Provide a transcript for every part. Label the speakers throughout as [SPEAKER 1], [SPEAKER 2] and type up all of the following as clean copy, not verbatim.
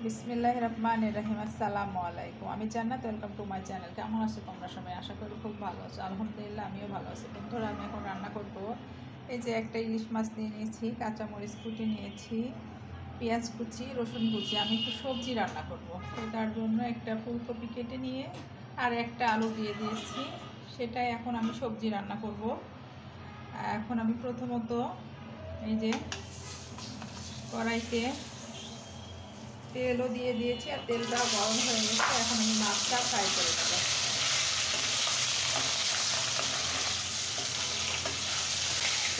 [SPEAKER 1] বিসমিল্লাহির রহমানির রহিম। আসসালামু আলাইকুম। আমি জান্নাত, ওয়েলকাম টু মাই চ্যানেল। কেমন আছো তোমরা সবাই? আশা করি খুব ভালো আছো। আলহামদুলিল্লাহ আমিও ভালো আছি। বন্ধুরা, আমি এখন রান্না করব। এই যে একটা ইলিশ মাছ নিয়ে নিয়েছি, কাঁচামরিচ কুচি নিয়েছি, পেঁয়াজ কুচি, রসুন কুচি। আমি একটু সবজি রান্না করব, তো তার জন্য একটা ফুলকপি কেটে নিয়ে আর একটা আলু দিয়ে দিয়েছি। সেটাই এখন আমি সবজি রান্না করব। এখন আমি প্রথমত এই যে কড়াইতে তেলও দিয়ে দিয়েছি আর তেলটা গরম হয়ে গেছে। এখন আমি মাছটা ফ্রাই করে দেবো।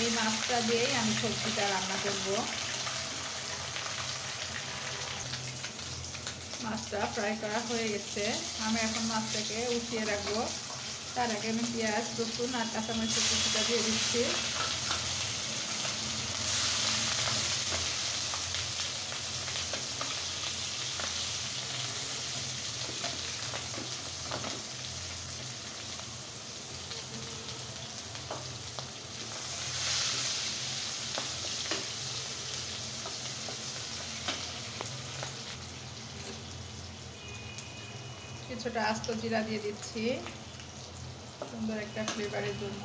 [SPEAKER 1] এই মাছটা দিয়েই আমি সবজিটা রান্না করব। মাছটা ফ্রাই করা হয়ে গেছে, আমি এখন মাছটাকে উঠিয়ে রাখবো। তার আগে আমি পেঁয়াজ, রসুন আর কাঁচামরিচের কুচিটা দিয়ে দিচ্ছি। কিছুটা আস্ত জিরা দিয়ে দিচ্ছি সুন্দর একটা ফ্লেভারের জন্য।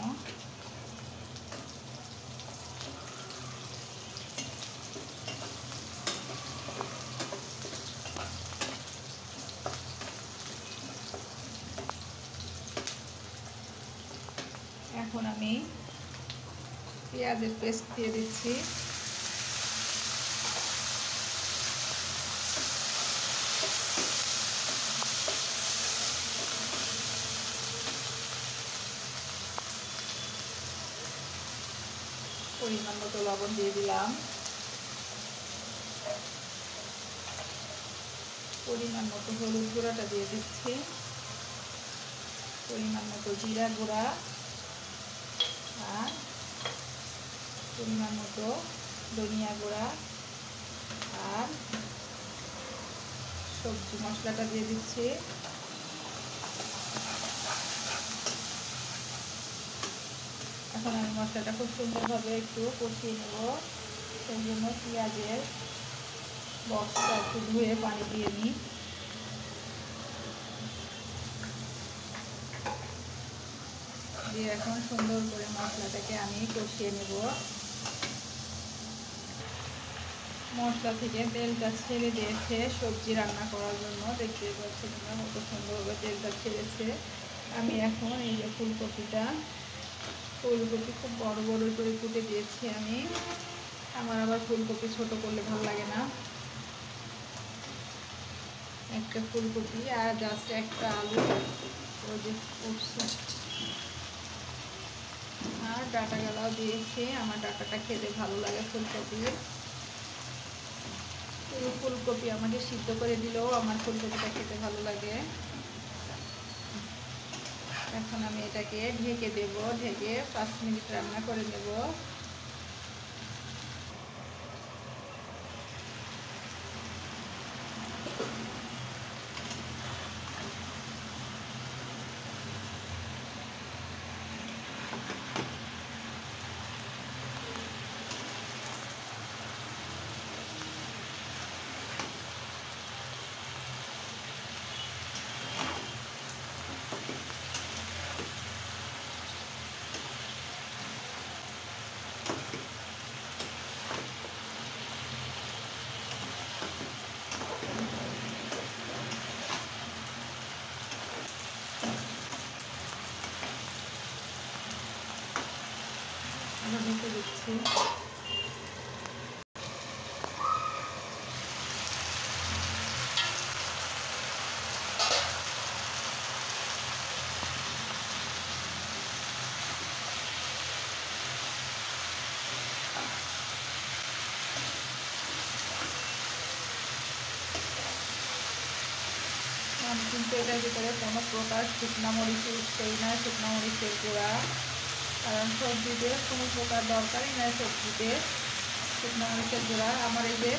[SPEAKER 1] এখন আমি পেঁয়াজের পেস্ট দিয়ে দিচ্ছি। পরিমাণ মতো লবণ দিয়ে দিলাম। পরিমাণ মতো হলুদ গুঁড়াটা দিয়ে দিচ্ছি। পরিমাণ মতো জিরা গুঁড়া আর পরিমাণ মতো ধনিয়া গুঁড়া আর সবজি মশলাটা দিয়ে দিচ্ছি। এখন আমি মশলাটা খুব সুন্দরভাবে একটু কষিয়ে নেব। সেই জন্য পেঁয়াজের বক্সটা একটু ধুয়ে পানি দিয়ে নিই। দিয়ে এখন সুন্দর করে মশলাটাকে আমি কষিয়ে নেব। মশলা থেকে তেলটা ছেড়ে দিয়েছে সবজি রান্না করার জন্য, দেখতে পাচ্ছেন না কত সুন্দরভাবে তেলটা ছেড়েছে। আমি এখন এই যে ফুলকপি খুব বড় বড় করে কুটে দিয়েছি আমি। আমার আবার ফুলকপি ছোট করলে ভালো লাগে না। একটা ফুলকপি আর জাস্ট একটা আলু ওই যে উঠছে, আর ডাটা গালাও দিয়েছি। আমার ডাটাটা খেতে ভালো লাগে ফুলকপির। ফুলকপি আমাকে সিদ্ধ করে দিলেও আমার ফুলকপিটা খেতে ভালো লাগে। এখন আমি এটাকে ঢেকে দেব, ঢেকে 5 মিনিট রান্না করে নেব। ঢেকে দিচ্ছি। আমি কিন্তু এটার ভিতরে কোনো প্রকার শুকনা মরিচ ইউজ করি না, শুকনা মরিচের গুঁড়া, কারণ সবজিতে কোনো প্রকার দরকারই নাই সবজিতে শুকনো মরিচের গুঁড়া। আমার এই যে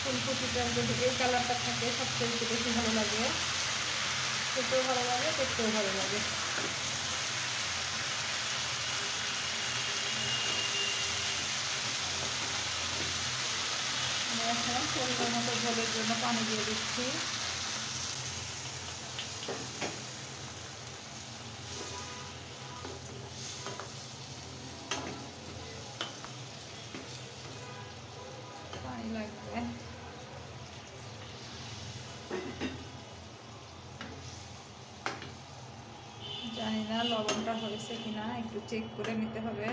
[SPEAKER 1] ফুলকপিটার যদি এই কালারটা থাকে সবচেয়ে বেশি ভালো লাগে, খেতেও ভালো লাগে, দেখতেও ভালো লাগে। আমি এখন পরিমাণ মতো ঝোলের জন্য পানি দিয়ে দিচ্ছি। পানি লাগবে, জানি না লবণটা হয়েছে কিনা, একটু চেক করে নিতে হবে।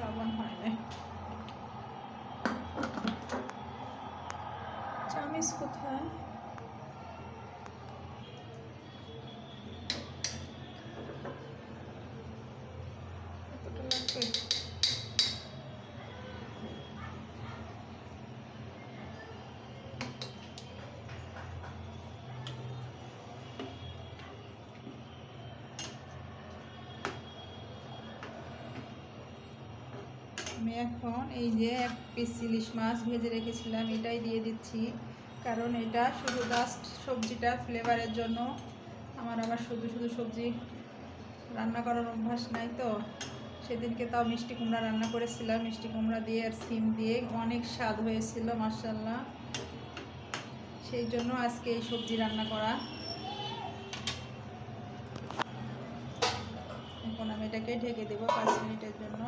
[SPEAKER 1] লবণ হয় না। চামিচ কোথায়? কতটা লাগবে? আমি এখন এই যে এক পিস ইলিশ মাছ ভেজে রেখেছিলাম এটাই দিয়ে দিচ্ছি, কারণ এটা শুধু জাস্ট সবজিটা ফ্লেভারের জন্য। আমার আবার শুধু শুধু সবজি রান্না করার অভ্যাস নাই তো। সেদিনকে তাও মিষ্টি কুমড়া রান্না করেছিলাম, মিষ্টি কুমড়া দিয়ে আর সিম দিয়ে অনেক স্বাদ হয়েছিল মাশাআল্লাহ। সেই জন্য আজকে এই সবজি রান্না করা। এখন আমি এটাকে ঢেকে দেবো 5 মিনিটের জন্য।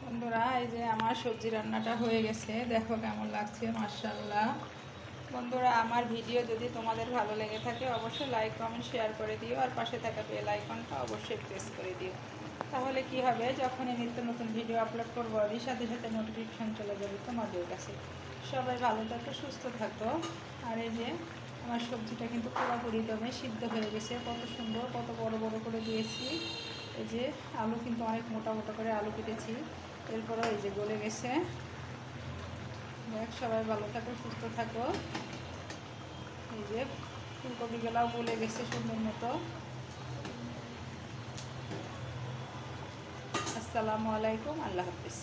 [SPEAKER 1] বন্ধুরা এই যে আমার সবজি রান্নাটা হয়ে গেছে, দেখো কেমন লাগছে মাশাআল্লাহ। বন্ধুরা আমার ভিডিও যদি তোমাদের ভালো লেগে থাকে অবশ্যই লাইক কমেন্ট শেয়ার করে দিও, আর পাশে থাকা বেল আইকনটা অবশ্যই প্রেস করে দিও। তাহলে কি হবে, যখনই নিত্য নতুন ভিডিও আপলোড করবো আমি সাথে সাথে নোটিফিকেশান চলে যাবে তোমাদের কাছে। সবাই ভালো থাকো, সুস্থ থাকো। আর এই যে আমার সবজিটা কিন্তু পুরোপুরি দমে সিদ্ধ হয়ে গেছে, কত সুন্দর, কত বড় বড় করে দিয়েছি। এই যে আলু কিন্তু অনেক মোটা মোটা করে আলু কেটেছি, এরপরও এই যে গলে গেছে। দেখ, সবাই ভালো থাকো, সুস্থ থাকো। এই যে ফুলকপিগুলাও গলে গেছে সুন্দর মতো। আসসালামু আলাইকুম, আল্লাহ হাফিজ।